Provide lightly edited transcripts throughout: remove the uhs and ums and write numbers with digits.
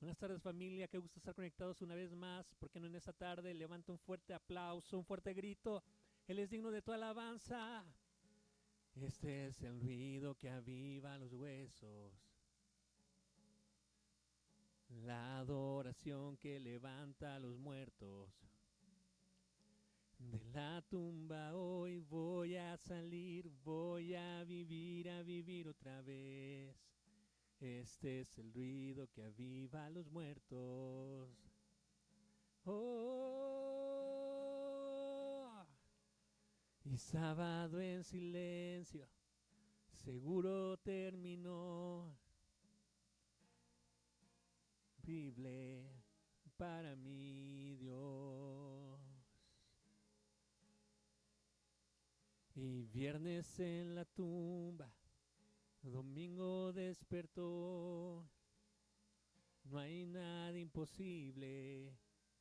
Buenas tardes familia, qué gusto estar conectados una vez más. ¿Por qué no en esta tarde levanta un fuerte aplauso, un fuerte grito? Él es digno de tu alabanza. Este es el ruido que aviva los huesos, la adoración que levanta a los muertos. De la tumba hoy voy a salir, voy a vivir otra vez. Este es el ruido que aviva a los muertos. Oh, y sábado en silencio, seguro terminó. Horrible para mí, Dios. Y viernes en la tumba, domingo despertó. No hay nada imposible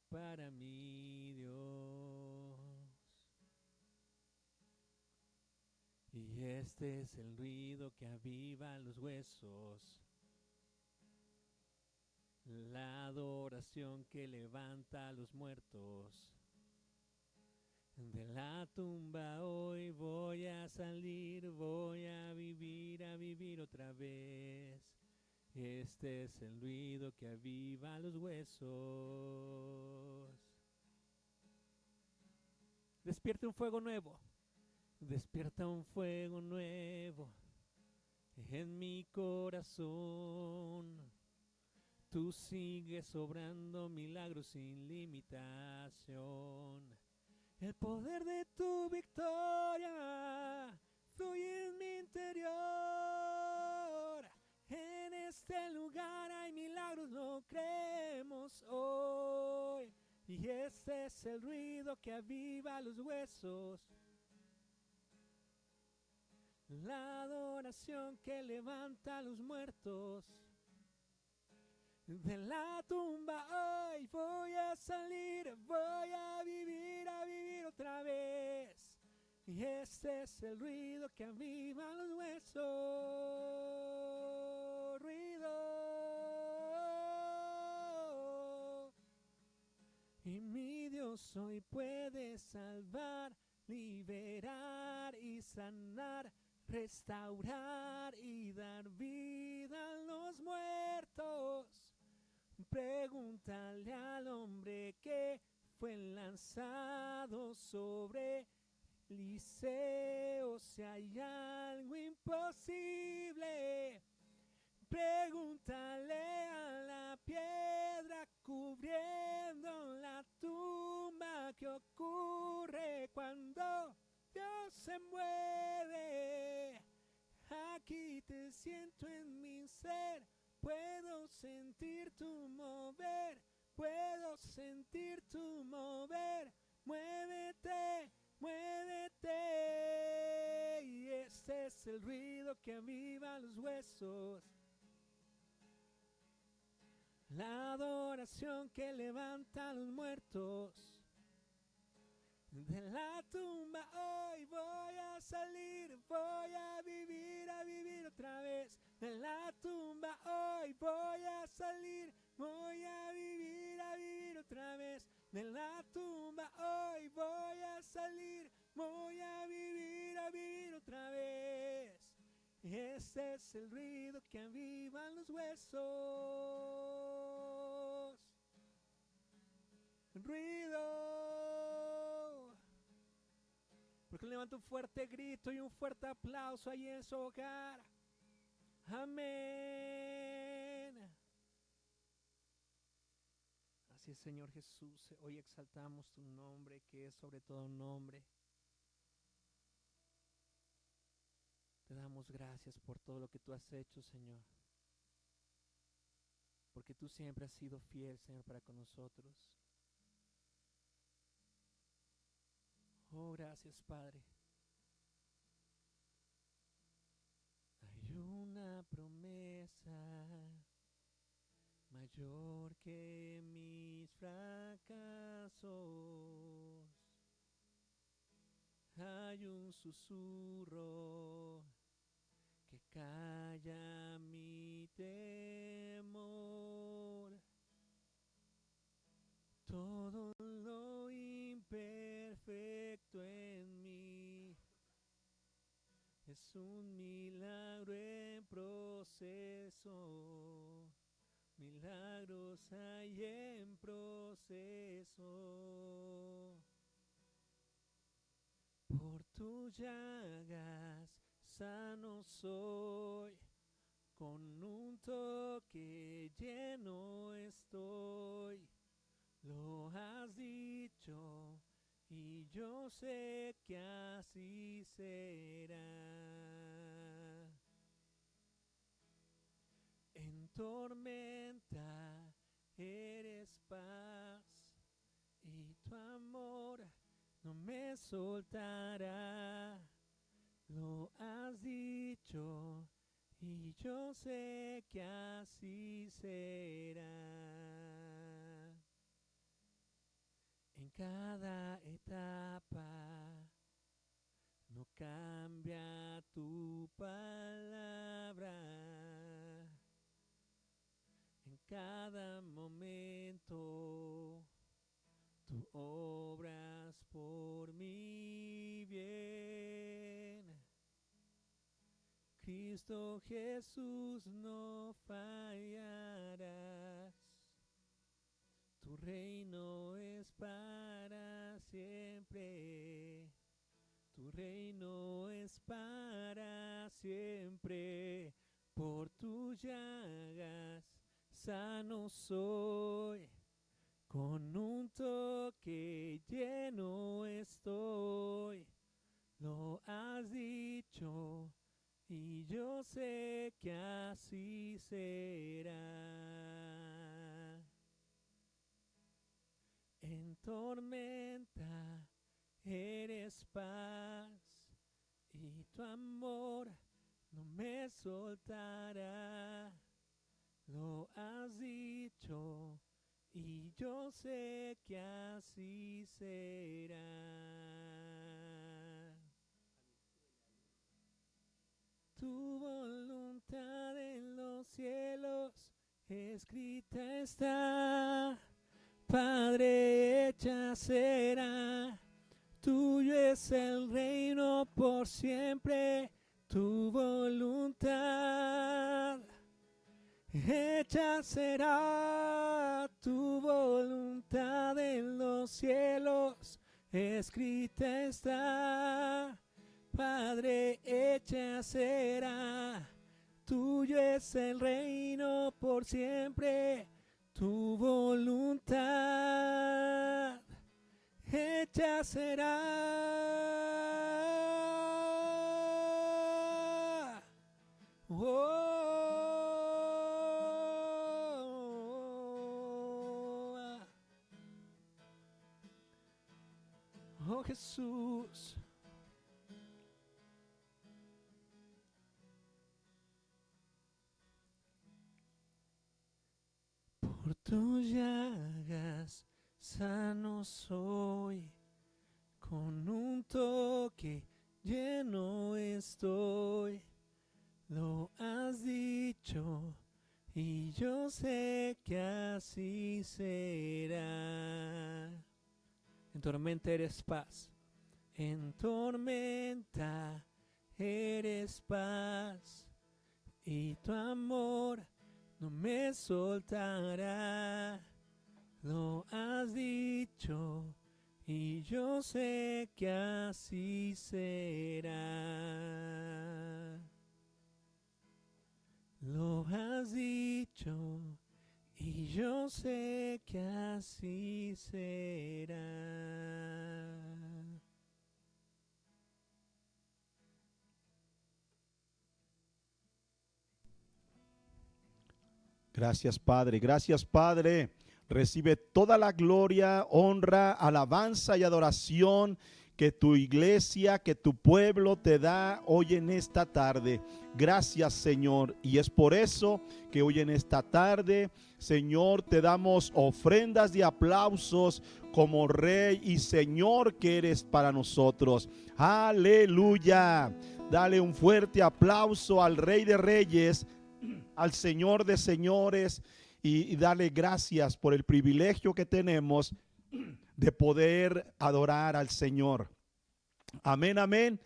para mí, Dios. Y este es el ruido que aviva los huesos, la adoración que levanta a los muertos. De la tumba hoy voy a salir, voy a vivir otra vez. Este es el ruido que aviva los huesos. Despierta un fuego nuevo, despierta un fuego nuevo en mi corazón. Tú sigues obrando milagros sin limitación. El poder de tu victoria fluye en mi interior. En este lugar hay milagros, lo creemos hoy. Y este es el ruido que aviva los huesos, la adoración que levanta a los muertos. De la tumba hoy voy a salir, voy a vivir otra vez. Y este es el ruido que aviva los huesos. Ruido. Y mi Dios hoy puede salvar, liberar y sanar, restaurar y dar vida a los muertos. Pregúntale al hombre que fue lanzado sobre Eliseo si hay algo imposible. Pregúntale a la piedra cubriendo la tumba qué ocurre cuando Dios se mueve. Aquí te siento en mi ser, puedo sentir tu mover, puedo sentir tu mover. Muévete, muévete. Y este es el ruido que aviva los huesos, la adoración que levanta a los muertos. De la tumba hoy voy a salir, voy a vivir otra vez. De la tumba hoy voy a salir, voy a vivir otra vez. De la tumba hoy voy a salir, voy a vivir otra vez. Ese es el ruido que avivan los huesos. Ruido. Porque levanta un fuerte grito y un fuerte aplauso ahí en su hogar. Amén. Así es, Señor Jesús. Hoy exaltamos tu nombre, que es sobre todo nombre. Te damos gracias por todo lo que tú has hecho, Señor. Porque tú siempre has sido fiel, Señor, para con nosotros. Oh, gracias, Padre. Hay una promesa mayor que mis fracasos. Hay un susurro que calla mi temor. milagros hay en proceso. Por tus llagas sano soy, con un toque lleno estoy. Lo has dicho y yo sé que así será. En tormenta eres paz y tu amor no me soltará. Lo has dicho y yo sé que así será. En cada etapa no cambia tu palabra. En cada momento tú obras por mi bien. Cristo Jesús, no fallarás. Tu reino es para siempre. Tu reino es para siempre. Por tus llagas sano soy. Con un toque lleno estoy. Lo has dicho y yo sé que así será. En tormenta eres paz y tu amor no me soltará. Lo has dicho y yo sé que así será. Tu voluntad en los cielos escrita está. Padre, hecha será. Tuyo es el reino por siempre. Tu voluntad hecha será. Tu voluntad en los cielos escrita está. Padre, hecha será. Tuyo es el reino por siempre. Tu voluntad hecha será. Oh Jesús. Por tus llagas sano soy, con un toque lleno estoy. Lo has dicho y yo sé que así será. En tormenta eres paz, en tormenta eres paz, y tu amor no me soltará. Lo has dicho y yo sé que así será. Lo has dicho y yo sé que así será. Gracias, Padre. Gracias, Padre. Recibe toda la gloria, honra, alabanza y adoración que tu iglesia, que tu pueblo te da hoy en esta tarde. Gracias, Señor. Y es por eso que hoy en esta tarde, Señor, te damos ofrendas de aplausos como Rey y Señor que eres para nosotros. Aleluya. Dale un fuerte aplauso al Rey de Reyes, al Señor de señores, y darle gracias por el privilegio que tenemos de poder adorar al Señor. Amén, amén.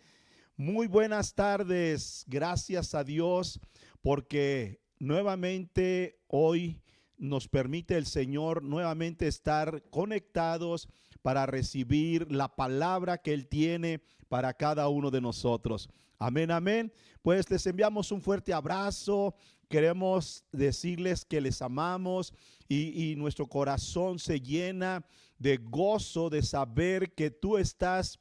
Muy buenas tardes. Gracias a Dios porque nuevamente hoy nos permite el Señor nuevamente estar conectados para recibir la palabra que Él tiene para cada uno de nosotros. Amén, amén. Pues les enviamos un fuerte abrazo. Queremos decirles que les amamos y nuestro corazón se llena de gozo de saber que tú estás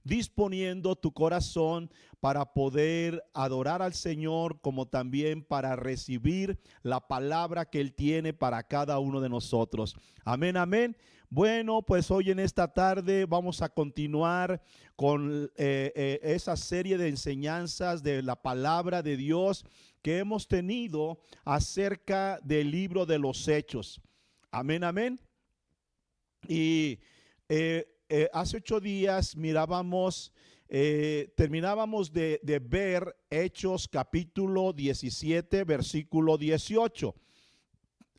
disponiendo tu corazón para poder adorar al Señor, como también para recibir la palabra que Él tiene para cada uno de nosotros. Amén, amén. Bueno, pues hoy en esta tarde vamos a continuar con esa serie de enseñanzas de la palabra de Dios que hemos tenido acerca del libro de los Hechos. Amén, amén. Y hace 8 días terminábamos de ver Hechos capítulo 17, versículo 18.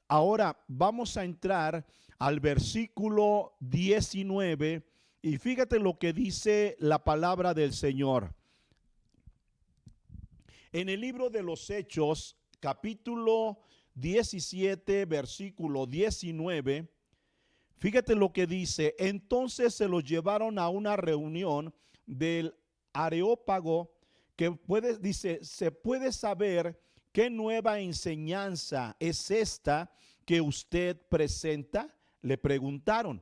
Ahora vamos a entrar al versículo 19 y fíjate lo que dice la palabra del Señor. En el libro de los Hechos, capítulo 17, versículo 19, fíjate lo que dice. Entonces se los llevaron a una reunión del Areópago, que dice, se puede saber qué nueva enseñanza es esta que usted presenta, le preguntaron.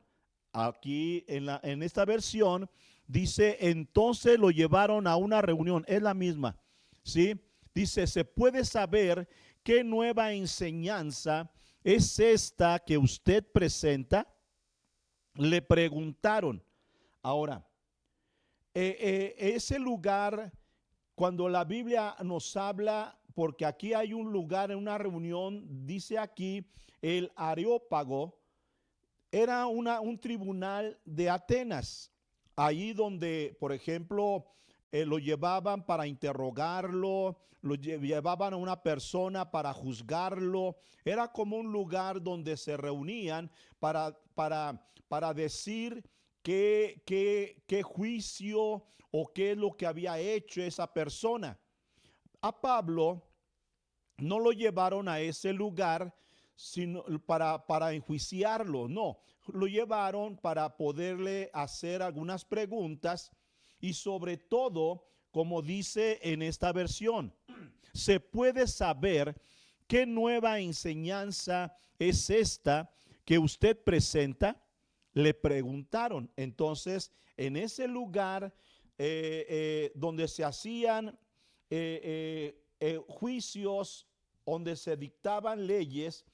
Aquí en esta versión dice, entonces lo llevaron a una reunión, es la misma, ¿sí? Dice, se puede saber qué nueva enseñanza es esta que usted presenta, le preguntaron. Ahora, ese lugar, cuando la Biblia nos habla, porque aquí hay un lugar en una reunión, dice aquí el Areópago, era un tribunal de Atenas, ahí donde, por ejemplo, lo llevaban para interrogarlo, lo llevaban a una persona para juzgarlo. Era como un lugar donde se reunían para decir qué juicio o qué es lo que había hecho esa persona. A Pablo no lo llevaron a ese lugar sino para enjuiciarlo, no, lo llevaron para poderle hacer algunas preguntas y sobre todo, como dice en esta versión, se puede saber qué nueva enseñanza es esta que usted presenta, le preguntaron. Entonces, en ese lugar donde se hacían juicios, donde se dictaban leyes,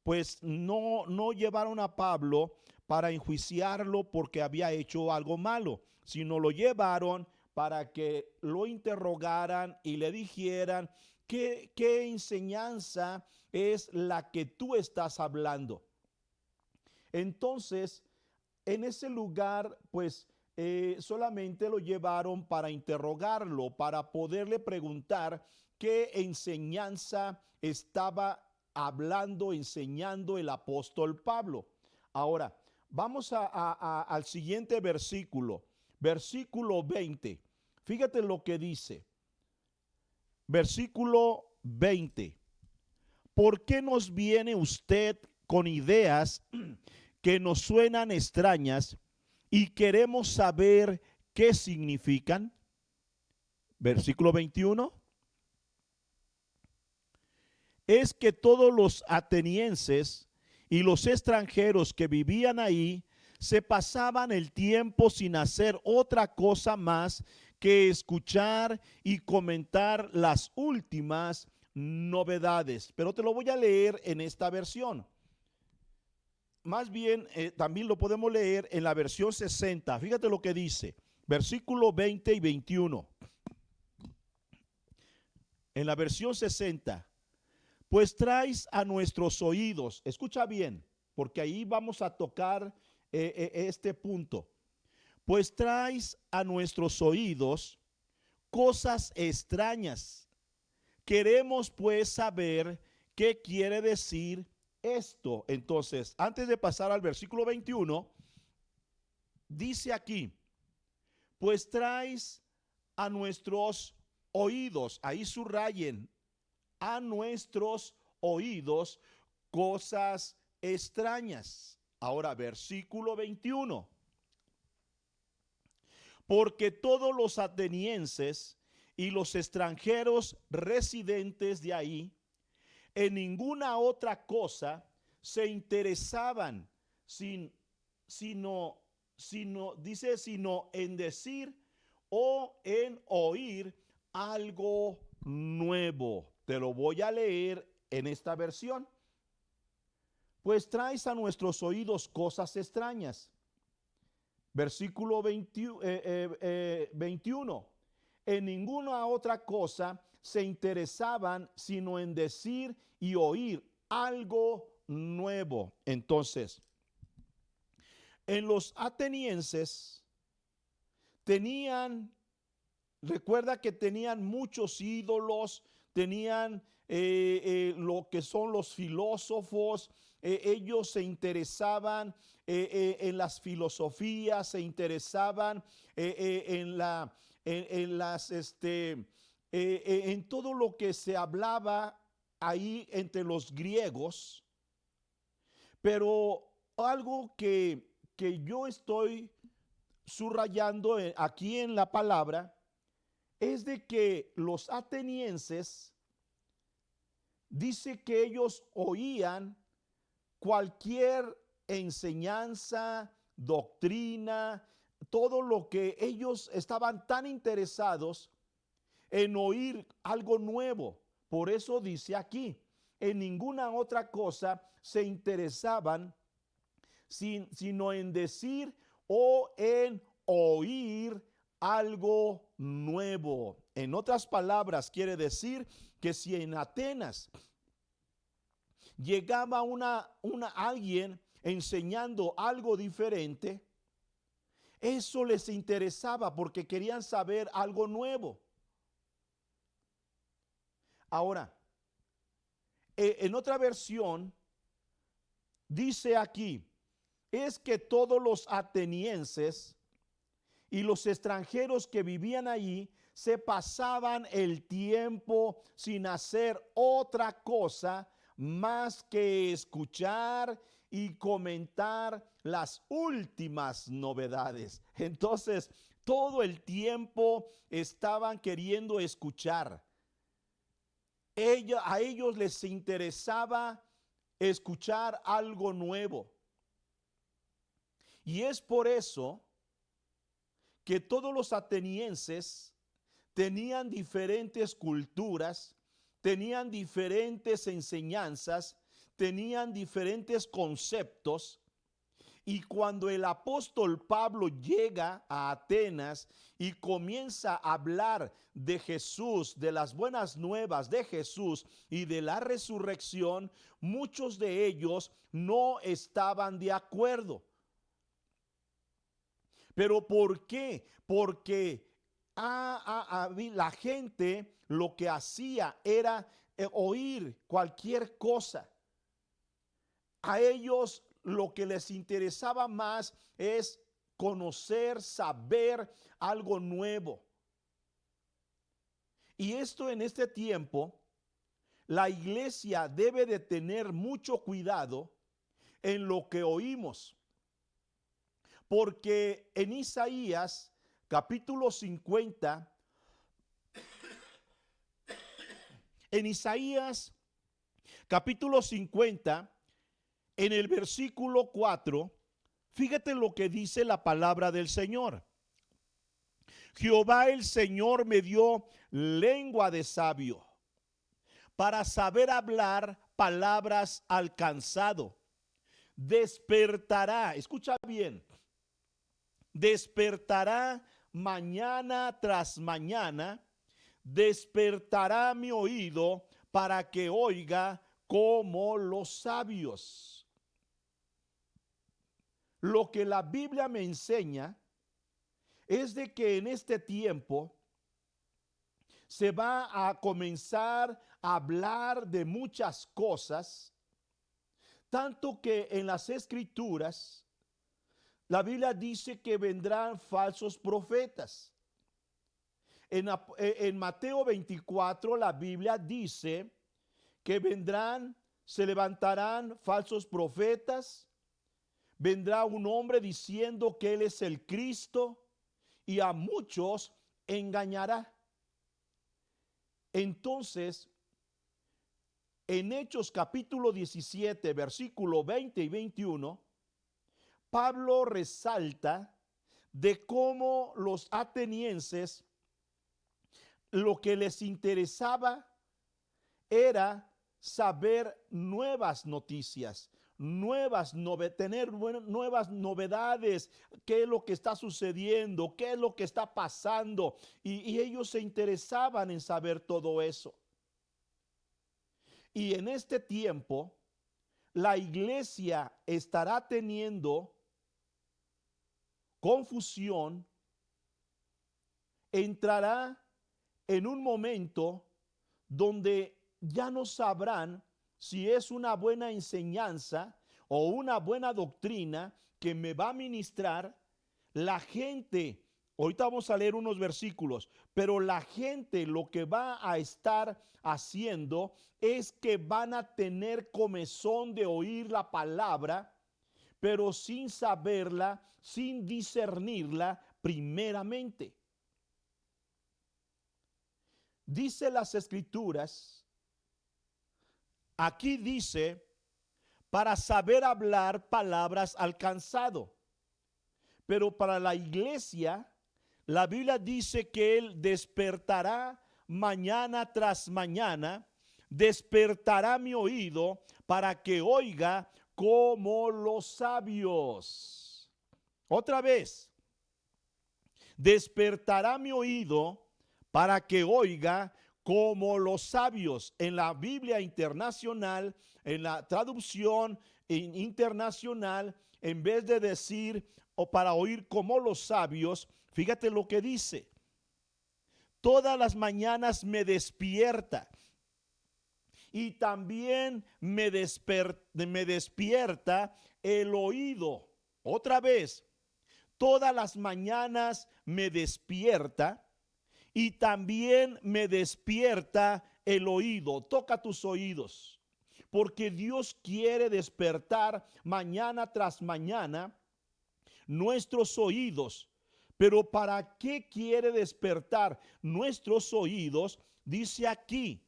pues no llevaron a Pablo para enjuiciarlo porque había hecho algo malo, sino lo llevaron para que lo interrogaran y le dijeran qué enseñanza es la que tú estás hablando. Entonces, en ese lugar, pues solamente lo llevaron para interrogarlo, para poderle preguntar qué enseñanza estaba hablando, enseñando el apóstol Pablo. Ahora, vamos al siguiente versículo, versículo 20. Fíjate lo que dice. Versículo 20. ¿Por qué nos viene usted con ideas que nos suenan extrañas y queremos saber qué significan? Versículo 21. Es que todos los atenienses y los extranjeros que vivían ahí se pasaban el tiempo sin hacer otra cosa más que escuchar y comentar las últimas novedades. Pero te lo voy a leer en esta versión. Más bien, también lo podemos leer en la versión 60. Fíjate lo que dice, versículo 20 y 21. En la versión 60. Pues traes a nuestros oídos, escucha bien, porque ahí vamos a tocar este punto. Pues traes a nuestros oídos cosas extrañas. Queremos pues saber qué quiere decir esto. Entonces, antes de pasar al versículo 21, dice aquí, pues traes a nuestros oídos, ahí subrayen, a nuestros oídos cosas extrañas. Ahora, versículo 21. Porque todos los atenienses y los extranjeros residentes de ahí, en ninguna otra cosa se interesaban, sino en decir o en oír algo nuevo. Te lo voy a leer en esta versión. Pues traes a nuestros oídos cosas extrañas. Versículo 21. En ninguna otra cosa se interesaban sino en decir y oír algo nuevo. Entonces, en los atenienses recuerda que tenían muchos ídolos, tenían lo que son los filósofos, ellos se interesaban en las filosofías, se interesaban en todo lo que se hablaba ahí entre los griegos. Pero algo que yo estoy subrayando aquí en la palabra es de que los atenienses dice que ellos oían cualquier enseñanza, doctrina, todo lo que ellos estaban tan interesados en oír algo nuevo. Por eso dice aquí, en ninguna otra cosa se interesaban sino en decir o en oír algo nuevo. En otras palabras, quiere decir que si en Atenas llegaba alguien enseñando algo diferente, eso les interesaba porque querían saber algo nuevo. Ahora, en otra versión, dice aquí, es que todos los atenienses y los extranjeros que vivían allí se pasaban el tiempo sin hacer otra cosa más que escuchar y comentar las últimas novedades. Entonces, todo el tiempo estaban queriendo escuchar. A ellos les interesaba escuchar algo nuevo. Y es por eso que todos los atenienses tenían diferentes culturas, tenían diferentes enseñanzas, tenían diferentes conceptos. Y cuando el apóstol Pablo llega a Atenas y comienza a hablar de Jesús, de las buenas nuevas de Jesús y de la resurrección, muchos de ellos no estaban de acuerdo. ¿Pero por qué? Porque la gente lo que hacía era oír cualquier cosa. A ellos lo que les interesaba más es conocer, saber algo nuevo. Y esto en este tiempo, la iglesia debe de tener mucho cuidado en lo que oímos. Porque en Isaías capítulo 50, en Isaías capítulo 50, en el versículo 4, fíjate lo que dice la palabra del Señor. Jehová el Señor me dio lengua de sabio para saber hablar palabras al cansado. Despertará, escucha bien, despertará mañana tras mañana, despertará mi oído para que oiga como los sabios. Lo que la Biblia me enseña es de que en este tiempo se va a comenzar a hablar de muchas cosas, tanto que en las Escrituras la Biblia dice que vendrán falsos profetas. En Mateo 24 la Biblia dice que vendrán se levantarán falsos profetas, vendrá un hombre diciendo que él es el Cristo y a muchos engañará. Entonces, en Hechos capítulo 17, versículo 20 y 21, Pablo resalta de cómo los atenienses lo que les interesaba era saber nuevas noticias, tener nuevas novedades, qué es lo que está sucediendo, qué es lo que está pasando, y ellos se interesaban en saber todo eso. Y en este tiempo, la iglesia estará teniendo confusión, entrará en un momento donde ya no sabrán si es una buena enseñanza o una buena doctrina que me va a ministrar la gente. Ahorita vamos a leer unos versículos, pero la gente lo que va a estar haciendo es que van a tener comezón de oír la palabra, pero sin saberla, sin discernirla primeramente. Dice las escrituras, aquí dice, para saber hablar palabras al cansado. Pero para la iglesia, la Biblia dice que Él despertará mañana tras mañana, despertará mi oído para que oiga como los sabios. Otra vez, despertará mi oído para que oiga como los sabios. En la Biblia internacional, en la traducción internacional, en vez de decir o para oír como los sabios, fíjate lo que dice: todas las mañanas me despierta y también me despierta el oído. Otra vez, todas las mañanas me despierta y también me despierta el oído. Toca tus oídos, porque Dios quiere despertar mañana tras mañana nuestros oídos. Pero ¿para qué quiere despertar nuestros oídos? Dice aquí,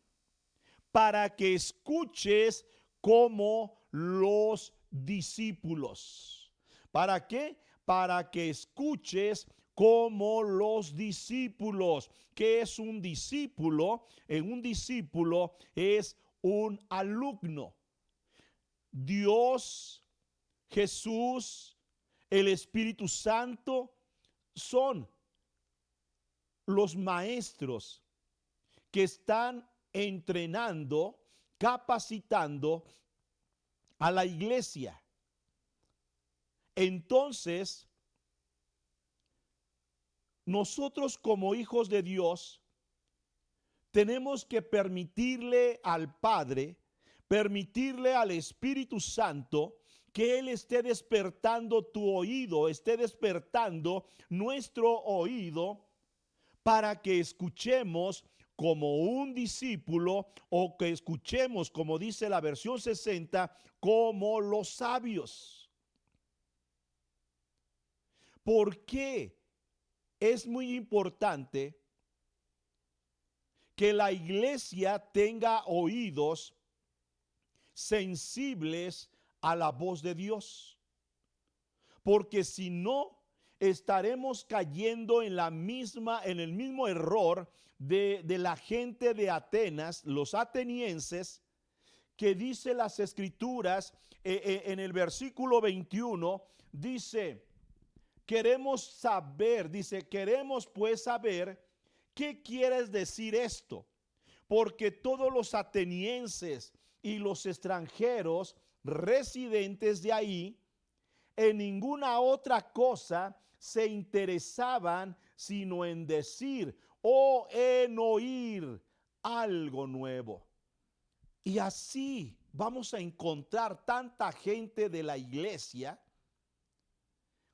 para que escuches como los discípulos. ¿Para qué? Para que escuches como los discípulos. ¿Qué es un discípulo? Un discípulo es un alumno. Dios, Jesús, el Espíritu Santo son los maestros que están entrenando, capacitando a la iglesia. Entonces, nosotros como hijos de Dios tenemos que permitirle al Padre, permitirle al Espíritu Santo que Él esté despertando tu oído, esté despertando nuestro oído para que escuchemos como un discípulo, o que escuchemos, como dice la versión 60, como los sabios. ¿Por qué es muy importante que la iglesia tenga oídos sensibles a la voz de Dios? Porque si no, estaremos cayendo en el mismo error de la gente de Atenas, los atenienses, que dice las escrituras en el versículo 21, dice: queremos saber, dice, queremos pues saber qué quieres decir esto, porque todos los atenienses y los extranjeros residentes de ahí en ninguna otra cosa se interesaban sino en decir o en oír algo nuevo. Y así vamos a encontrar tanta gente de la iglesia.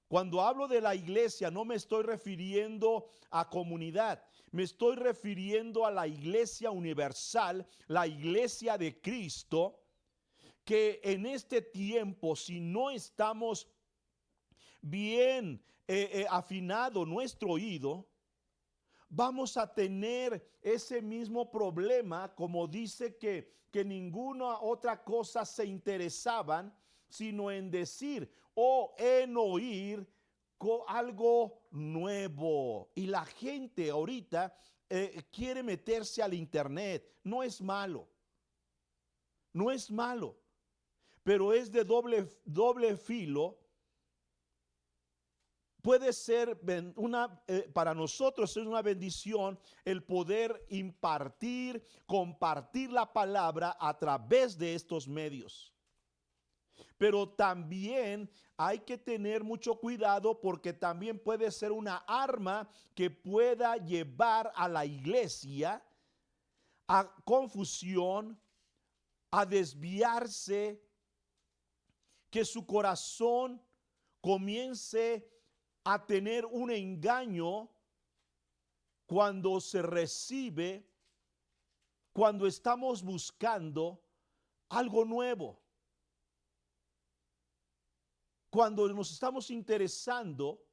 Cuando hablo de la iglesia, no me estoy refiriendo a comunidad, me estoy refiriendo a la iglesia universal, la iglesia de Cristo, que en este tiempo, si no estamos bien afinado nuestro oído, vamos a tener ese mismo problema, como dice que ninguna otra cosa se interesaban, sino en decir o en oír algo nuevo. Y la gente ahorita quiere meterse al internet. No es malo, no es malo, pero es de doble filo. Puede ser para nosotros es una bendición el poder compartir la palabra a través de estos medios. Pero también hay que tener mucho cuidado, porque también puede ser una arma que pueda llevar a la iglesia a confusión, a desviarse, que su corazón comience a tener un engaño cuando se recibe, cuando estamos buscando algo nuevo, cuando nos estamos interesando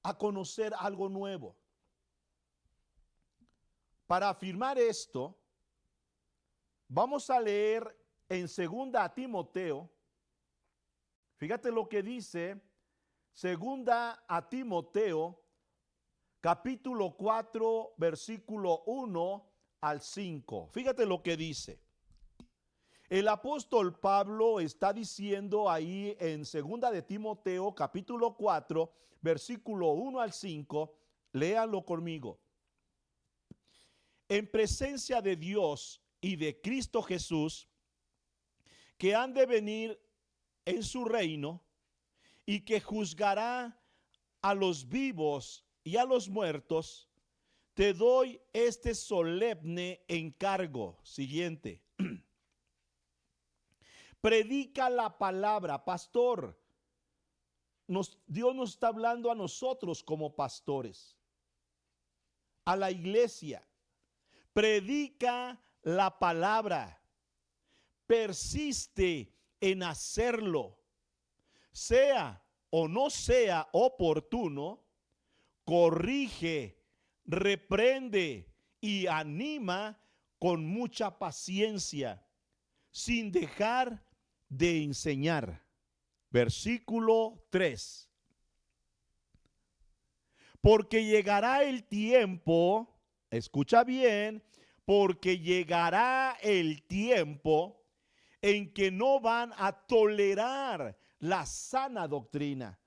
a conocer algo nuevo. Para afirmar esto, vamos a leer en 2 Timoteo. Fíjate lo que dice 2 Timoteo, capítulo 4, versículo 1 al 5. Fíjate lo que dice. El apóstol Pablo está diciendo ahí en 2 Timoteo, capítulo 4, versículo 1 al 5. Léanlo conmigo. En presencia de Dios y de Cristo Jesús, que han de venir en su reino, y que juzgará a los vivos y a los muertos, te doy este solemne encargo. Siguiente. Predica la palabra, pastor. Dios nos está hablando a nosotros como pastores, a la iglesia. Predica la palabra. Persiste en hacerlo. Sea o no sea oportuno, corrige, reprende y anima con mucha paciencia, sin dejar de enseñar. Versículo 3. Porque llegará el tiempo, escucha bien, porque llegará el tiempo en que no van a tolerar la sana doctrina,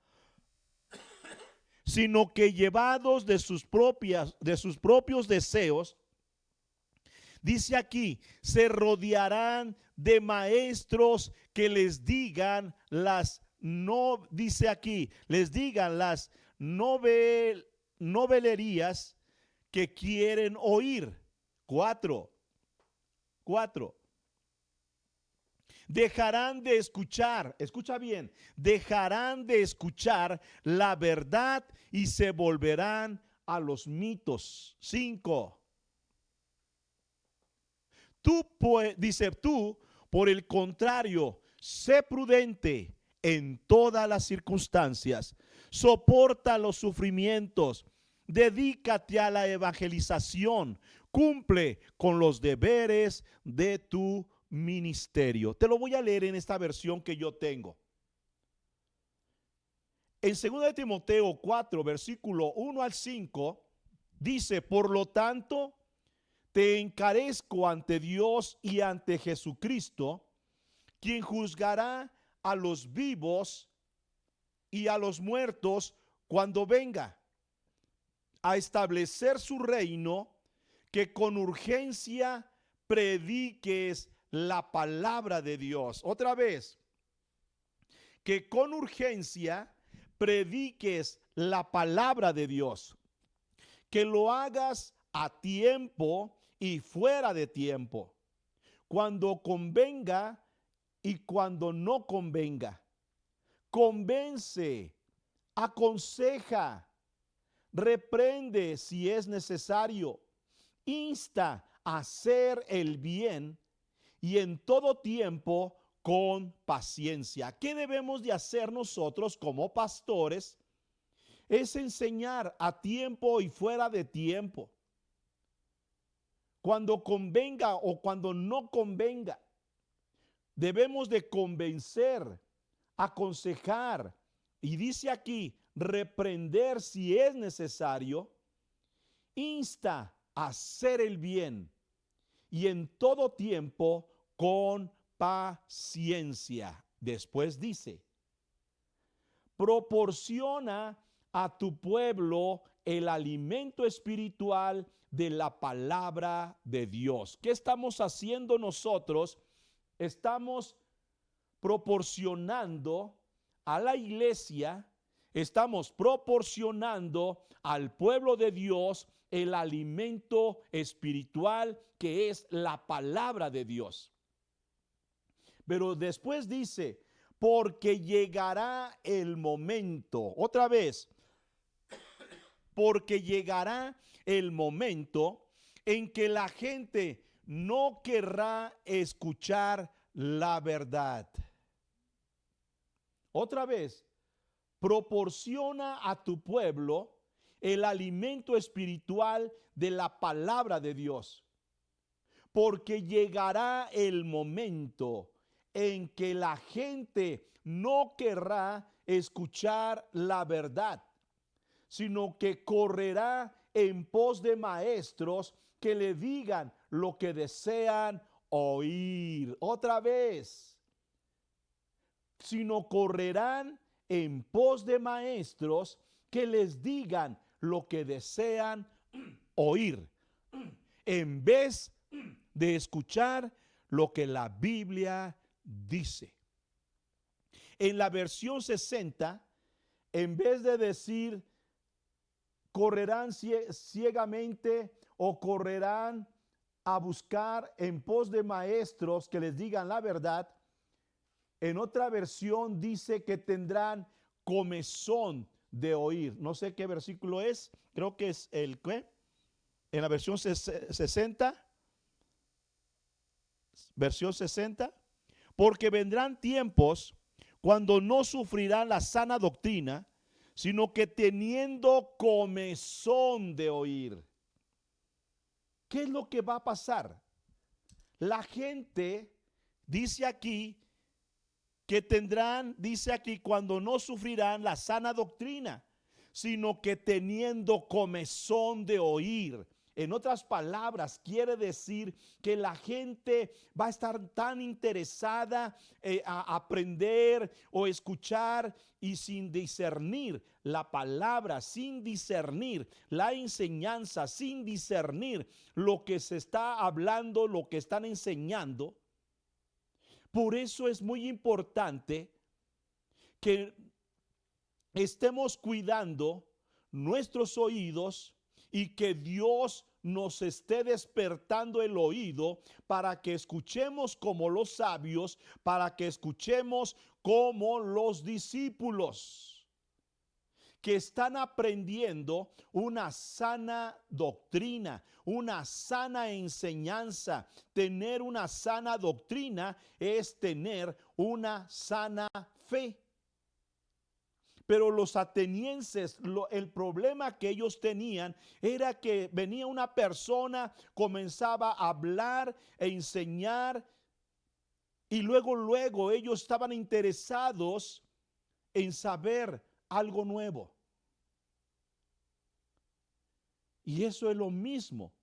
sino que llevados de sus propios deseos, dice aquí, se rodearán de maestros que les digan las novelerías que quieren oír. 4. Dejarán de escuchar, escucha bien, dejarán de escuchar la verdad y se volverán a los mitos. 5. Tú, por el contrario, sé prudente en todas las circunstancias, soporta los sufrimientos, dedícate a la evangelización, cumple con los deberes de tu ministerio. Te lo voy a leer en esta versión que yo tengo. En 2 Timoteo 4, versículo 1 al 5, dice: por lo tanto, te encarezco ante Dios y ante Jesucristo, quien juzgará a los vivos y a los muertos cuando venga a establecer su reino, que con urgencia prediques la palabra de Dios. Otra vez, que con urgencia prediques la palabra de Dios, que lo hagas a tiempo y fuera de tiempo, cuando convenga y cuando no convenga. Convence, aconseja, reprende si es necesario, insta a hacer el bien, y en todo tiempo con paciencia. ¿Qué debemos de hacer nosotros como pastores? Es enseñar a tiempo y fuera de tiempo, cuando convenga o cuando no convenga. Debemos de convencer, aconsejar, y dice aquí, reprender si es necesario, insta a hacer el bien y en todo tiempo con paciencia. Después dice, proporciona a tu pueblo el alimento espiritual de la palabra de Dios. ¿Qué estamos haciendo nosotros? Estamos proporcionando a la iglesia, estamos proporcionando al pueblo de Dios el alimento espiritual que es la palabra de Dios. Pero después dice, porque llegará el momento, otra vez, porque llegará el momento en que la gente no querrá escuchar la verdad. Otra vez, proporciona a tu pueblo el alimento espiritual de la palabra de Dios. Porque llegará el momento en que la gente no querrá escuchar la verdad, sino que correrá en pos de maestros que le digan lo que desean oír. Otra vez, sino correrán en pos de maestros que les digan lo que desean oír, en vez de escuchar lo que la Biblia dice. En la versión 60, en vez de decir correrán ciegamente o correrán a buscar en pos de maestros que les digan la verdad, en otra versión dice que tendrán comezón de oír. No sé qué versículo es, creo que es el ¿qué? En la versión 60, versión 60, porque vendrán tiempos cuando no sufrirán la sana doctrina, sino que teniendo comezón de oír. ¿Qué es lo que va a pasar? La gente, dice aquí, que tendrán, dice aquí, cuando no sufrirán la sana doctrina, sino que teniendo comezón de oír. En otras palabras, quiere decir que la gente va a estar tan interesada a aprender o escuchar y sin discernir la palabra, sin discernir la enseñanza, sin discernir lo que se está hablando, lo que están enseñando. Por eso es muy importante que estemos cuidando nuestros oídos y que Dios nos esté despertando el oído para que escuchemos como los sabios, para que escuchemos como los discípulos que están aprendiendo una sana doctrina, una sana enseñanza. Tener una sana doctrina es tener una sana fe. Pero los atenienses, el problema que ellos tenían era que venía una persona, comenzaba a hablar e enseñar, y luego ellos estaban interesados en saber algo nuevo. Y eso es lo mismo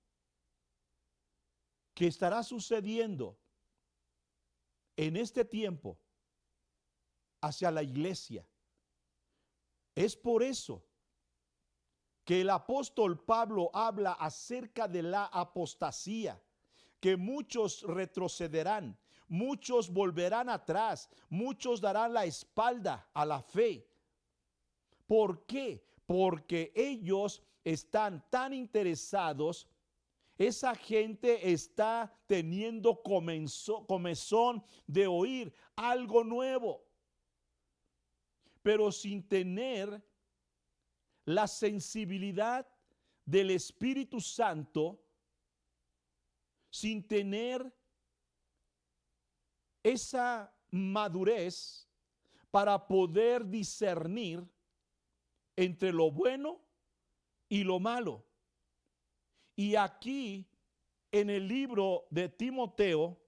que estará sucediendo en este tiempo hacia la iglesia. Es por eso que el apóstol Pablo habla acerca de la apostasía, que muchos retrocederán, muchos volverán atrás, muchos darán la espalda a la fe. ¿Por qué? Porque ellos están tan interesados, esa gente está teniendo comezón de oír algo nuevo, pero sin tener la sensibilidad del Espíritu Santo, sin tener esa madurez para poder discernir entre lo bueno y lo malo. Y aquí en el libro de Timoteo,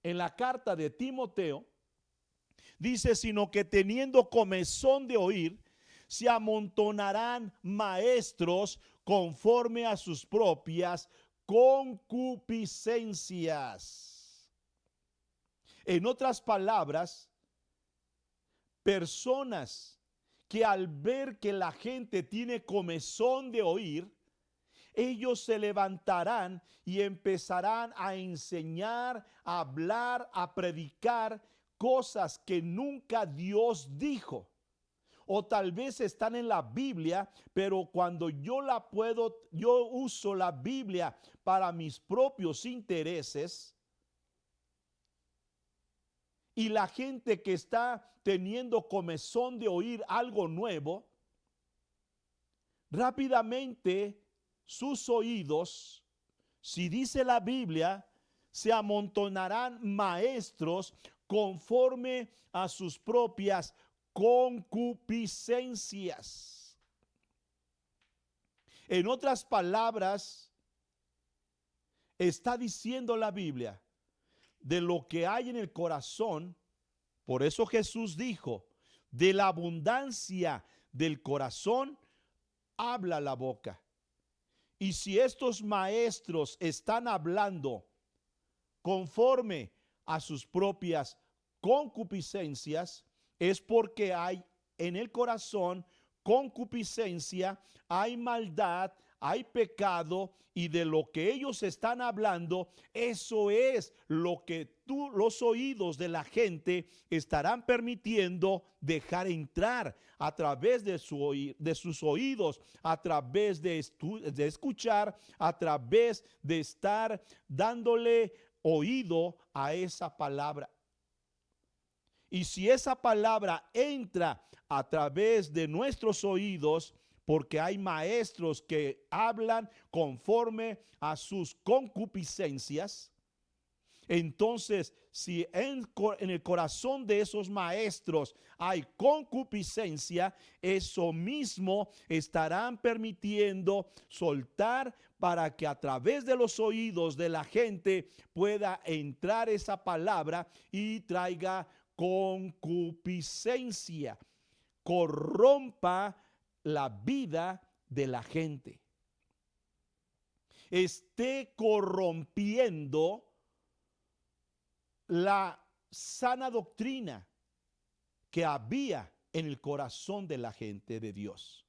en la carta de Timoteo, dice: sino que teniendo comezón de oír, se amontonarán maestros conforme a sus propias concupiscencias. En otras palabras, personas que al ver que la gente tiene comezón de oír, ellos se levantarán y empezarán a enseñar, a hablar, a predicar cosas que nunca Dios dijo. O tal vez están en la Biblia, pero cuando yo uso la Biblia para mis propios intereses, y la gente que está teniendo comezón de oír algo nuevo, rápidamente sus oídos, si dice la Biblia, se amontonarán maestros conforme a sus propias concupiscencias. En otras palabras, está diciendo la Biblia, de lo que hay en el corazón. Por eso Jesús dijo: de la abundancia del corazón habla la boca. Y si estos maestros están hablando conforme a sus propias concupiscencias, es porque hay en el corazón concupiscencia, hay maldad, hay pecado, y de lo que ellos están hablando, eso es lo que los oídos de la gente estarán permitiendo dejar entrar a través de sus oídos, a través de escuchar, a través de estar dándole oído a esa palabra. Y si esa palabra entra a través de nuestros oídos, porque hay maestros que hablan conforme a sus concupiscencias, entonces si en el corazón de esos maestros hay concupiscencia, eso mismo estarán permitiendo soltar para que a través de los oídos de la gente pueda entrar esa palabra y traiga concupiscencia, corrompa la vida de la gente, esté corrompiendo la sana doctrina que había en el corazón de la gente de Dios.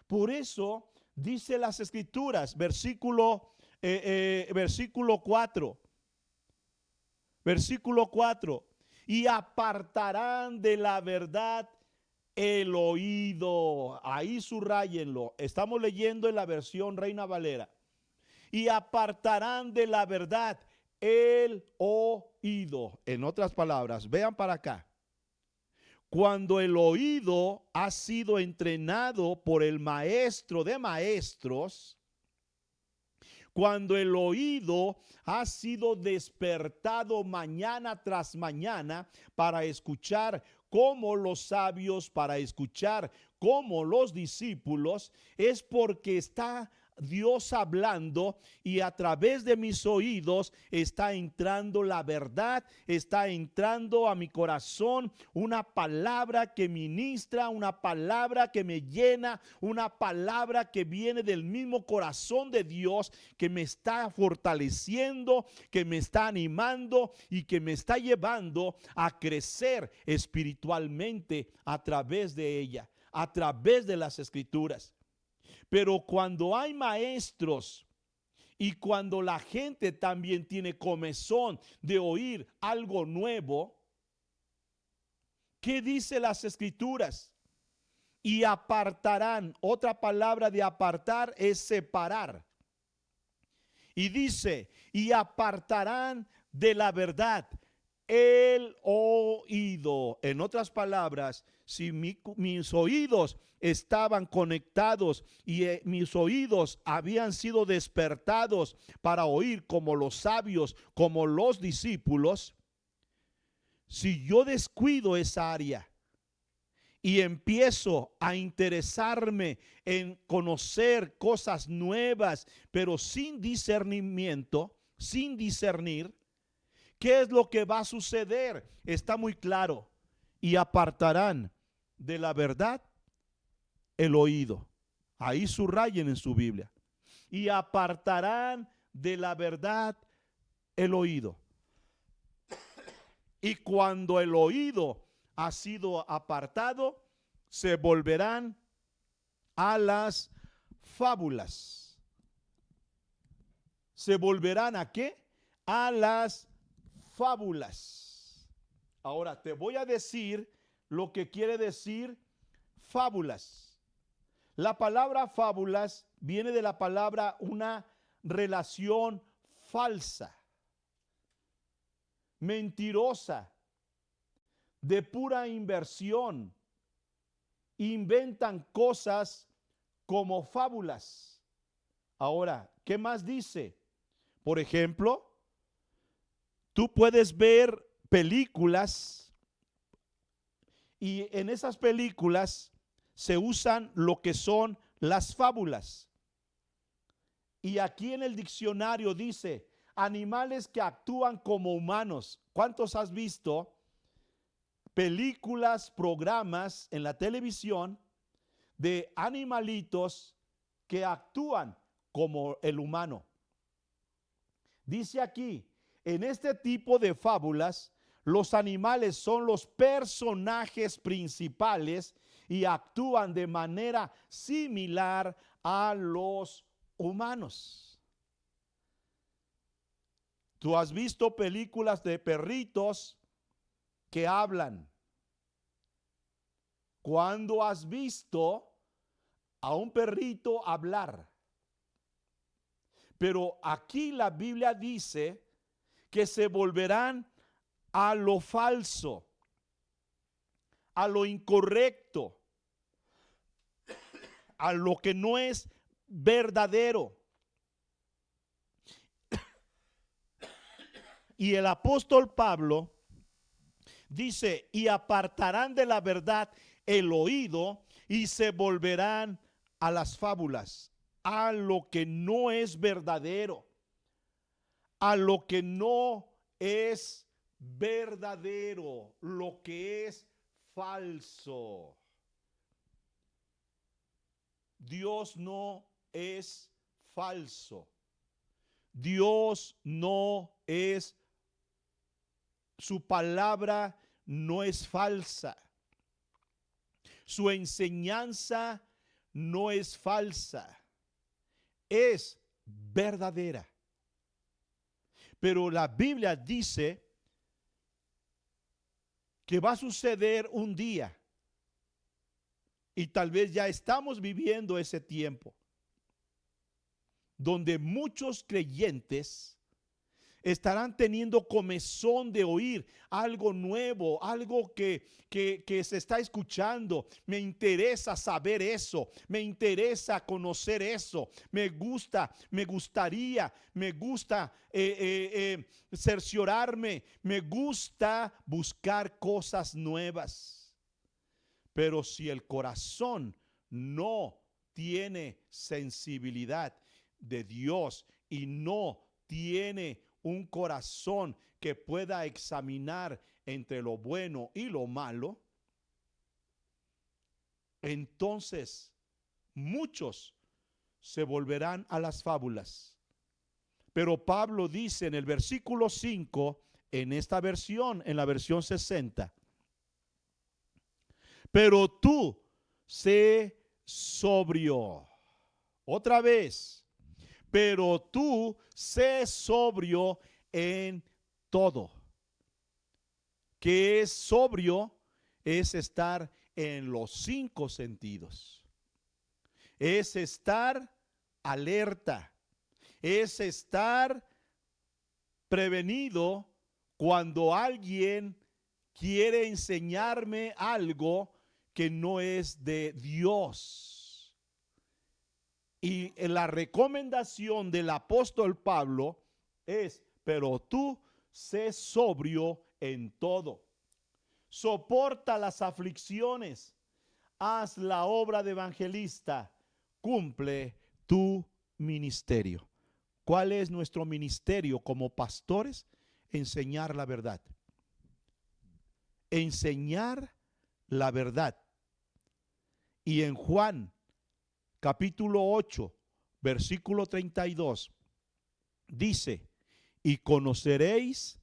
Por eso dice las Escrituras, versículo 4, y apartarán de la verdad el oído. Ahí subrayenlo. Estamos leyendo en la versión Reina Valera. Y apartarán de la verdad el oído. En otras palabras, vean para acá. Cuando el oído ha sido entrenado por el maestro de maestros, cuando el oído ha sido despertado mañana tras mañana para escuchar como los sabios, para escuchar como los discípulos, es porque está Dios hablando, y a través de mis oídos está entrando la verdad, está entrando a mi corazón una palabra que ministra, una palabra que me llena, una palabra que viene del mismo corazón de Dios, que me está fortaleciendo, que me está animando y que me está llevando a crecer espiritualmente a través de ella, a través de las Escrituras. Pero cuando hay maestros y cuando la gente también tiene comezón de oír algo nuevo, ¿qué dice las Escrituras? Y apartarán. Otra palabra de apartar es separar. Y dice: y apartarán de la verdad el oído. En otras palabras, si mis oídos estaban conectados y mis oídos habían sido despertados para oír como los sabios, como los discípulos, Si yo descuido esa área y empiezo a interesarme en conocer cosas nuevas, pero sin discernimiento, sin discernir, ¿qué es lo que va a suceder? Está muy claro. Y apartarán de la verdad el oído. Ahí subrayen en su Biblia. Y apartarán de la verdad el oído. Y cuando el oído ha sido apartado, se volverán a las fábulas. ¿Se volverán a qué? A las fábulas. Ahora te voy a decir lo que quiere decir fábulas. La palabra fábulas viene de la palabra una relación falsa, mentirosa, de pura inversión. Inventan cosas como fábulas. Ahora, ¿qué más dice? Por ejemplo, tú puedes ver películas y en esas películas se usan lo que son las fábulas. Y aquí en el diccionario dice animales que actúan como humanos. ¿Cuántos has visto películas, programas en la televisión de animalitos que actúan como el humano? Dice aquí, en este tipo de fábulas, los animales son los personajes principales y actúan de manera similar a los humanos. Tú has visto películas de perritos que hablan. ¿Cuándo has visto a un perrito hablar? Pero aquí la Biblia dice que se volverán a lo falso, a lo incorrecto, a lo que no es verdadero. Y el apóstol Pablo dice, y apartarán de la verdad el oído y se volverán a las fábulas, a lo que no es verdadero, a lo que no es verdadero, lo que es falso. Dios no es falso. Dios no es, su palabra no es falsa. Su enseñanza no es falsa. Es verdadera. Pero la Biblia dice que va a suceder un día, y tal vez ya estamos viviendo ese tiempo, donde muchos creyentes estarán teniendo comezón de oír algo nuevo, algo que se está escuchando. Me interesa saber eso, me interesa conocer eso, me gusta cerciorarme, me gusta buscar cosas nuevas. Pero si el corazón no tiene sensibilidad de Dios y no tiene un corazón que pueda examinar entre lo bueno y lo malo, entonces muchos se volverán a las fábulas. Pero Pablo dice en el versículo 5, en esta versión, en la versión 60, pero tú sé sobrio. Otra vez, pero tú sé sobrio en todo. ¿Qué es sobrio? Es estar en los 5 sentidos. Es estar alerta. Es estar prevenido cuando alguien quiere enseñarme algo que no es de Dios. Y la recomendación del apóstol Pablo es, pero tú sé sobrio en todo. soporta las aflicciones, haz la obra de evangelista, cumple tu ministerio. ¿Cuál es nuestro ministerio como pastores? Enseñar la verdad. Enseñar la verdad. Y en Juan capítulo 8, versículo 32, dice: y conoceréis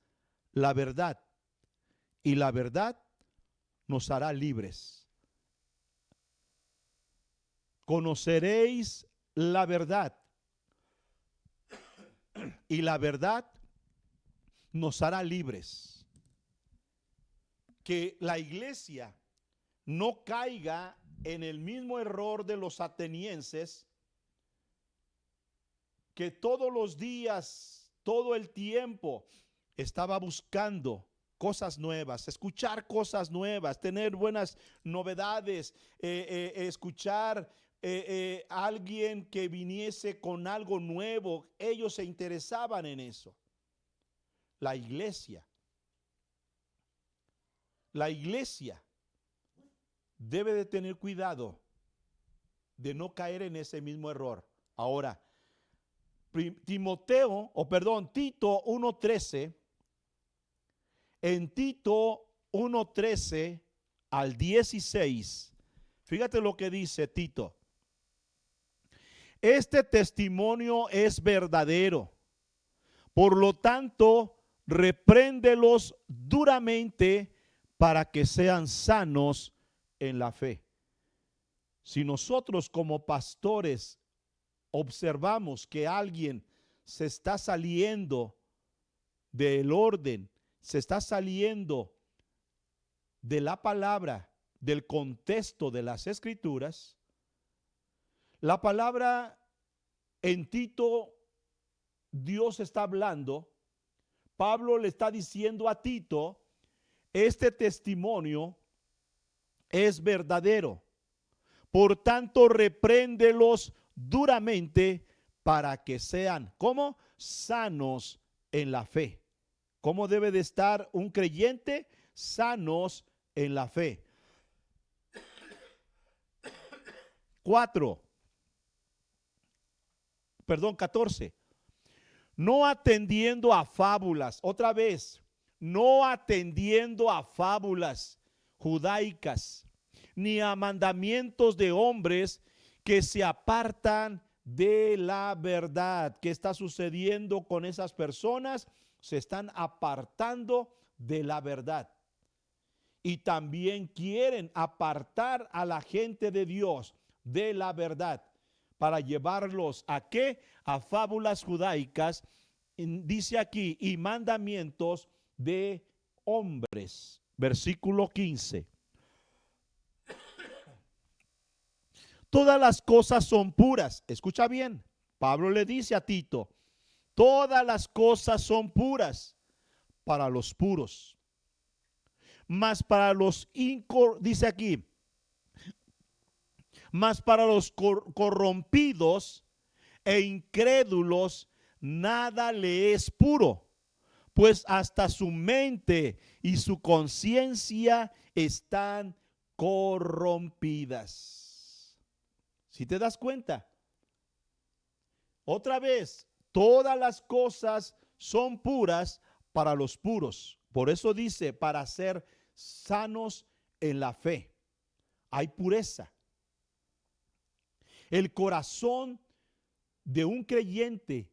la verdad, y la verdad nos hará libres. Conoceréis la verdad, y la verdad nos hará libres. Que la iglesia no caiga en el mismo error de los atenienses, que todos los días, todo el tiempo estaba buscando cosas nuevas, escuchar cosas nuevas, tener buenas novedades, escuchar a alguien que viniese con algo nuevo. Ellos se interesaban en eso. La iglesia debe de tener cuidado de no caer en ese mismo error. Ahora, Tito 1:13, en Tito 1:13 al 16, fíjate lo que dice Tito: este testimonio es verdadero, por lo tanto, repréndelos duramente para que sean sanos en la fe. Si nosotros como pastores observamos que alguien se está saliendo del orden, se está saliendo de la palabra, del contexto de las escrituras, la palabra en Tito, Dios está hablando, Pablo le está diciendo a Tito: este testimonio es verdadero, por tanto repréndelos duramente para que sean, ¿cómo? Sanos en la fe. ¿Cómo debe de estar un creyente? Sanos en la fe. 14. No atendiendo a fábulas, otra vez, no atendiendo a fábulas judaicas, ni a mandamientos de hombres que se apartan de la verdad. ¿Qué está sucediendo con esas personas? Se están apartando de la verdad. Y también quieren apartar a la gente de Dios de la verdad, para llevarlos ¿a qué? A fábulas judaicas. Dice aquí: y mandamientos de hombres. Versículo 15. Todas las cosas son puras. Escucha bien. Pablo le dice a Tito: todas las cosas son puras para los puros. Mas para los dice aquí, mas para los corrompidos e incrédulos nada le es puro, pues hasta su mente y su conciencia están corrompidas. Si te das cuenta, otra vez, todas las cosas son puras para los puros. Por eso dice: para ser sanos en la fe. Hay pureza. El corazón de un creyente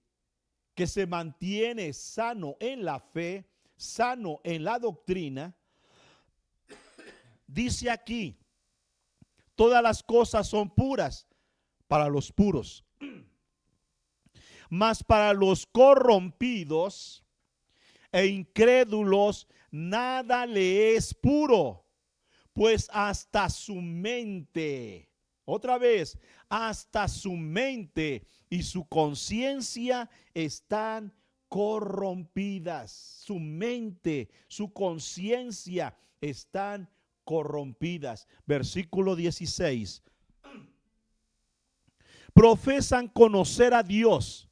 que se mantiene sano en la fe, sano en la doctrina, dice aquí: todas las cosas son puras para los puros, mas para los corrompidos e incrédulos nada le es puro, pues hasta su mente, otra vez, hasta su mente y su conciencia están corrompidas. Su mente, su conciencia están corrompidas. Versículo 16. Profesan conocer a Dios,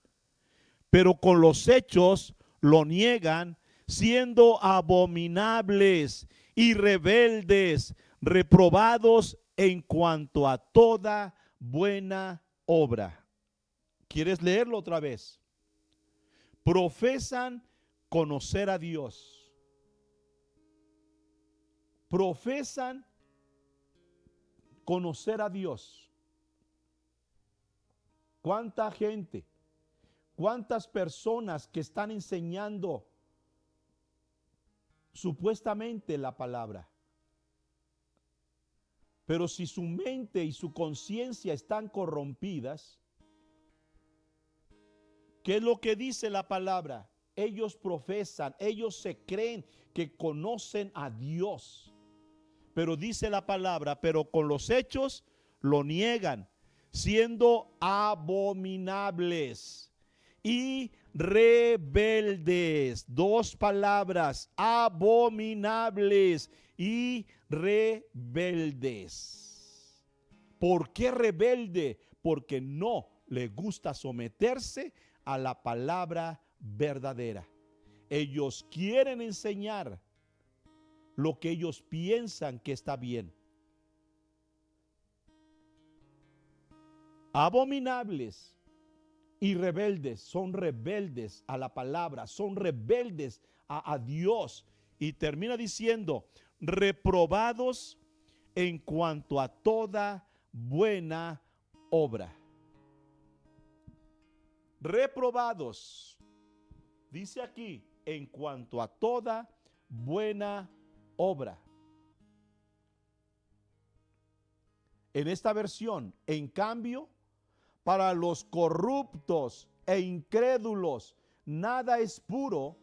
pero con los hechos lo niegan, siendo abominables y rebeldes, reprobados en cuanto a toda buena obra. ¿Quieres leerlo otra vez? Profesan conocer a Dios. Profesan conocer a Dios. ¿Cuánta gente? ¿Cuántas personas que están enseñando supuestamente la palabra? Pero si su mente y su conciencia están corrompidas, ¿qué es lo que dice la palabra? Ellos profesan, ellos se creen que conocen a Dios. Pero dice la palabra, pero con los hechos lo niegan, siendo abominables y rebeldes. Dos palabras: abominables y rebeldes. ¿Por qué rebelde? Porque no le gusta someterse a la palabra verdadera. Ellos quieren enseñar lo que ellos piensan que está bien. Abominables y rebeldes, son rebeldes a la palabra, son rebeldes a Dios. Y termina diciendo, reprobados en cuanto a toda buena obra. Reprobados, dice aquí, en cuanto a toda buena obra. En esta versión, en cambio, para los corruptos e incrédulos, nada es puro,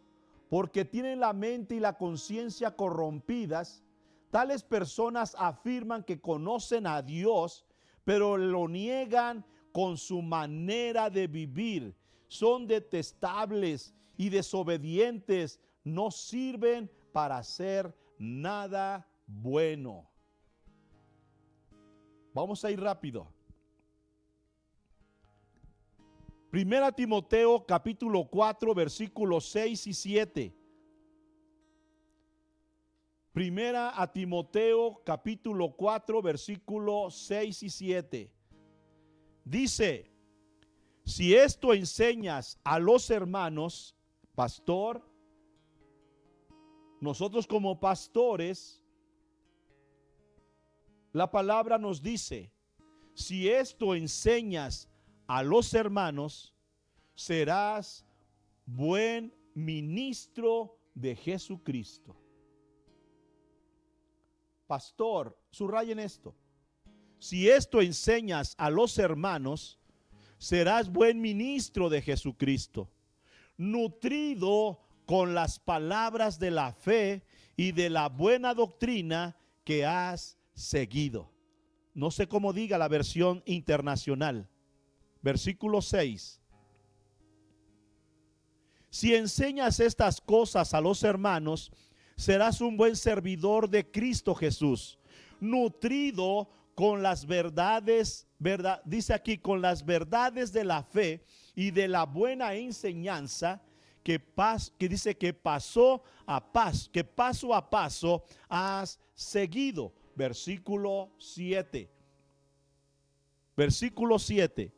porque tienen la mente y la conciencia corrompidas. Tales personas afirman que conocen a Dios, pero lo niegan con su manera de vivir. Son detestables y desobedientes, no sirven para hacer nada bueno. Vamos a ir rápido. Primera Timoteo capítulo 4 versículos 6 y 7. Primera a Timoteo capítulo 4 versículos 6 y 7. Dice, si esto enseñas a los hermanos, pastor, nosotros como pastores, la palabra nos dice, si esto enseñas a los hermanos, serás buen ministro de Jesucristo. Pastor, subrayen esto. Si esto enseñas a los hermanos, serás buen ministro de Jesucristo, nutrido con las palabras de la fe y de la buena doctrina que has seguido. No sé cómo diga la versión internacional. Versículo 6. Si enseñas estas cosas a los hermanos, serás un buen servidor de Cristo Jesús, nutrido con las verdades, dice aquí, con las verdades de la fe y de la buena enseñanza que dice que paso a paso has seguido. Versículo 7. Versículo 7.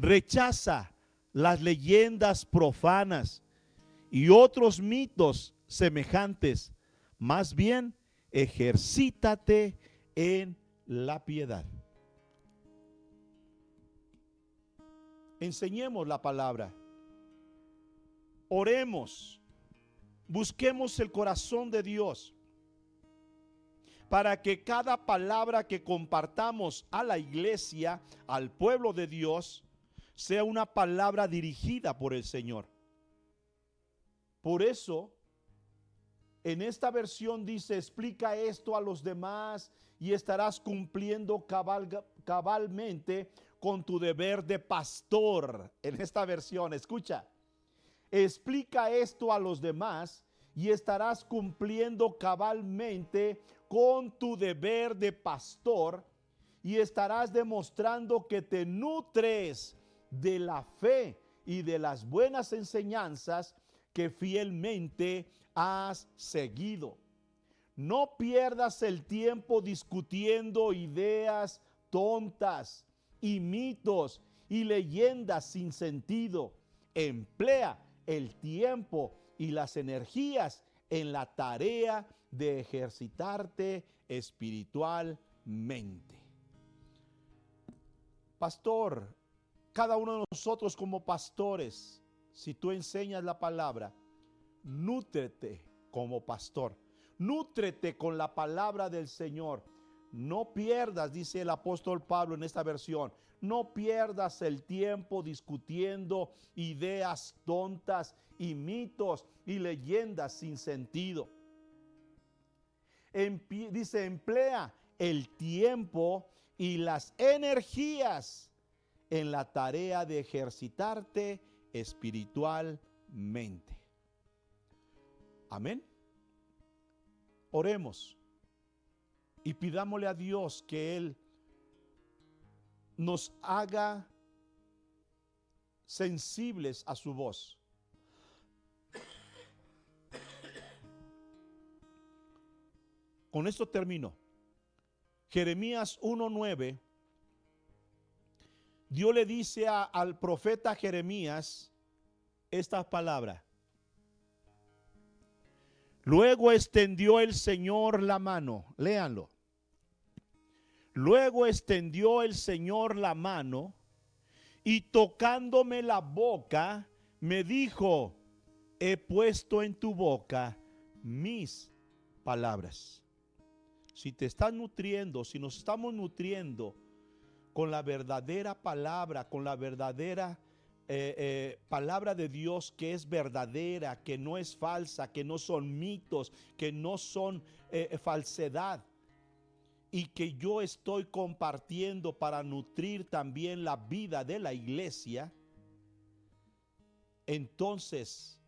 Rechaza las leyendas profanas y otros mitos semejantes. Más bien, ejercítate en la piedad. Enseñemos la palabra. Oremos. Busquemos el corazón de Dios para que cada palabra que compartamos a la iglesia, al pueblo de Dios, sea una palabra dirigida por el Señor. Por eso, en esta versión dice, explica esto a los demás y estarás cumpliendo cabalmente con tu deber de pastor. En esta versión, escucha, explica esto a los demás y estarás cumpliendo cabalmente con tu deber de pastor y estarás demostrando que te nutres de la fe y de las buenas enseñanzas que fielmente has seguido. No pierdas el tiempo discutiendo ideas tontas y mitos y leyendas sin sentido. Emplea el tiempo y las energías en la tarea de ejercitarte espiritualmente. Pastor, cada uno de nosotros como pastores, si tú enseñas la palabra, nútrete como pastor. Nútrete con la palabra del Señor. No pierdas, dice el apóstol Pablo en esta versión, no pierdas el tiempo discutiendo ideas tontas y mitos y leyendas sin sentido. Dice, emplea el tiempo y las energías en la tarea de ejercitarte espiritualmente. Amén. Oremos y pidámosle a Dios que Él nos haga sensibles a su voz. Con esto termino. Jeremías 1:9. Dios le dice al profeta Jeremías estas palabras. Luego extendió el Señor la mano. Léanlo. Luego extendió el Señor la mano y tocándome la boca me dijo: he puesto en tu boca mis palabras. Si te estás nutriendo, si nos estamos nutriendo con la verdadera palabra, con la verdadera palabra de Dios, que es verdadera, que no es falsa, que no son mitos, que no son falsedad, y que yo estoy compartiendo para nutrir también la vida de la iglesia, entonces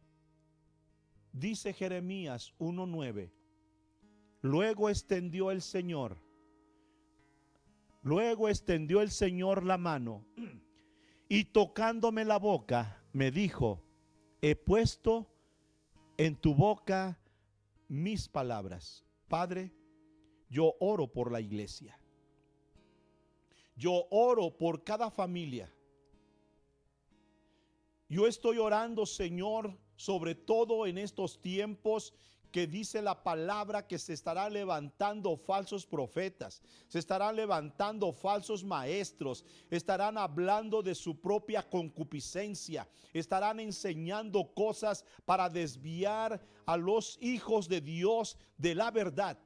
dice Jeremías 1:9, luego extendió el Señor la mano y tocándome la boca me dijo: he puesto en tu boca mis palabras. Padre, yo oro por la iglesia. Yo oro por cada familia. Yo estoy orando, Señor, sobre todo en estos tiempos que dice la palabra que se estarán levantando falsos profetas, se estarán levantando falsos maestros, estarán hablando de su propia concupiscencia, estarán enseñando cosas para desviar a los hijos de Dios de la verdad.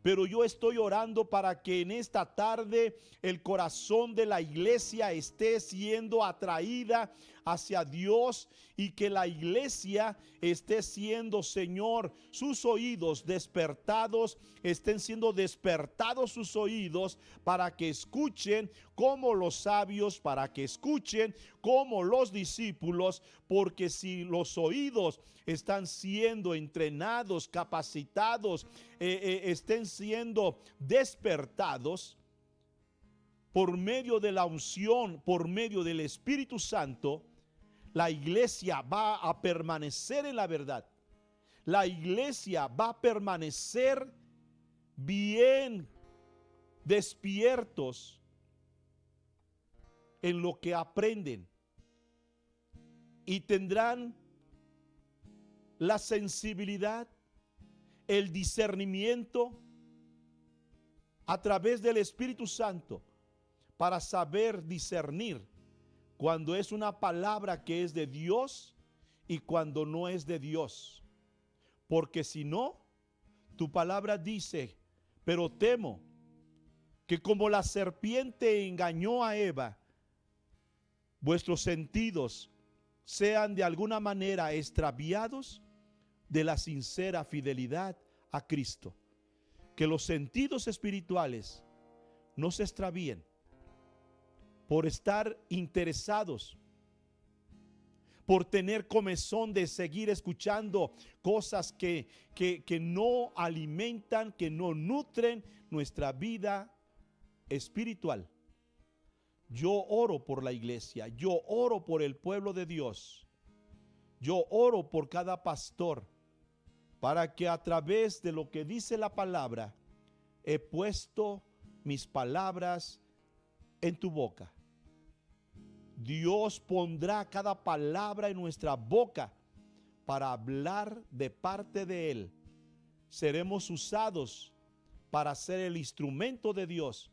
Pero yo estoy orando para que en esta tarde el corazón de la iglesia esté siendo atraída hacia Dios y que la iglesia esté siendo, Señor, sus oídos despertados, estén siendo despertados sus oídos para que escuchen como los sabios, para que escuchen como los discípulos, porque si los oídos están siendo entrenados, capacitados, estén siendo despertados por medio de la unción, por medio del Espíritu Santo, la iglesia va a permanecer en la verdad. La iglesia va a permanecer bien despiertos en lo que aprenden y tendrán la sensibilidad, el discernimiento a través del Espíritu Santo para saber discernir cuando es una palabra que es de Dios y cuando no es de Dios. Porque si no, tu palabra dice: pero temo que como la serpiente engañó a Eva, vuestros sentidos sean de alguna manera extraviados de la sincera fidelidad a Cristo. Que los sentidos espirituales no se extravíen por estar interesados, por tener comezón de seguir escuchando cosas que no alimentan, que no nutren nuestra vida espiritual. Yo oro por la iglesia, yo oro por el pueblo de Dios, yo oro por cada pastor para que a través de lo que dice la palabra, he puesto mis palabras en tu boca. Dios pondrá cada palabra en nuestra boca para hablar de parte de Él. Seremos usados para ser el instrumento de Dios,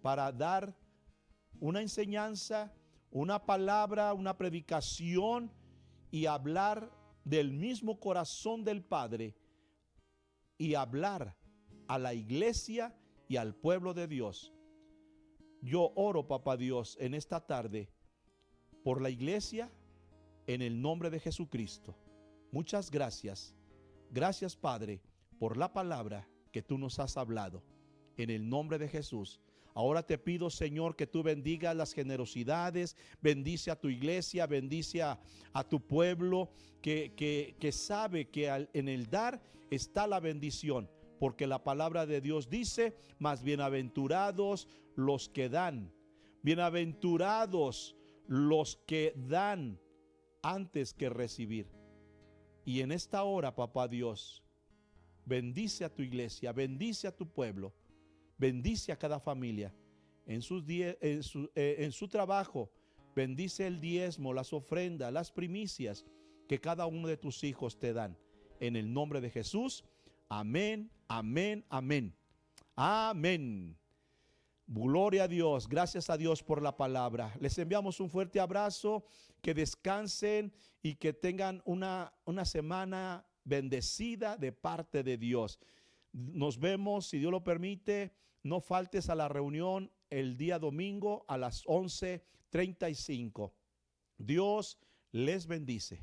para dar una enseñanza, una palabra, una predicación y hablar del mismo corazón del Padre y hablar a la iglesia y al pueblo de Dios. Yo oro, Papá Dios, en esta tarde por la iglesia en el nombre de Jesucristo. Muchas gracias. Gracias, Padre, por la palabra que tú nos has hablado. En el nombre de Jesús. Ahora te pido, Señor, que tú bendigas las generosidades, bendice a tu iglesia, bendice a tu pueblo, que sabe que en el dar está la bendición, porque la palabra de Dios dice, más bienaventurados los que dan, bienaventurados los que dan antes que recibir. Y en esta hora, Papá Dios, bendice a tu iglesia, bendice a tu pueblo. Bendice a cada familia en su trabajo. Bendice el diezmo, las ofrendas, las primicias que cada uno de tus hijos te dan. En el nombre de Jesús. Amén, amén, amén. Amén. Gloria a Dios. Gracias a Dios por la palabra. Les enviamos un fuerte abrazo. Que descansen y que tengan una semana bendecida de parte de Dios. Nos vemos, si Dios lo permite. No faltes a la reunión el día domingo a las 11:35. Dios les bendice.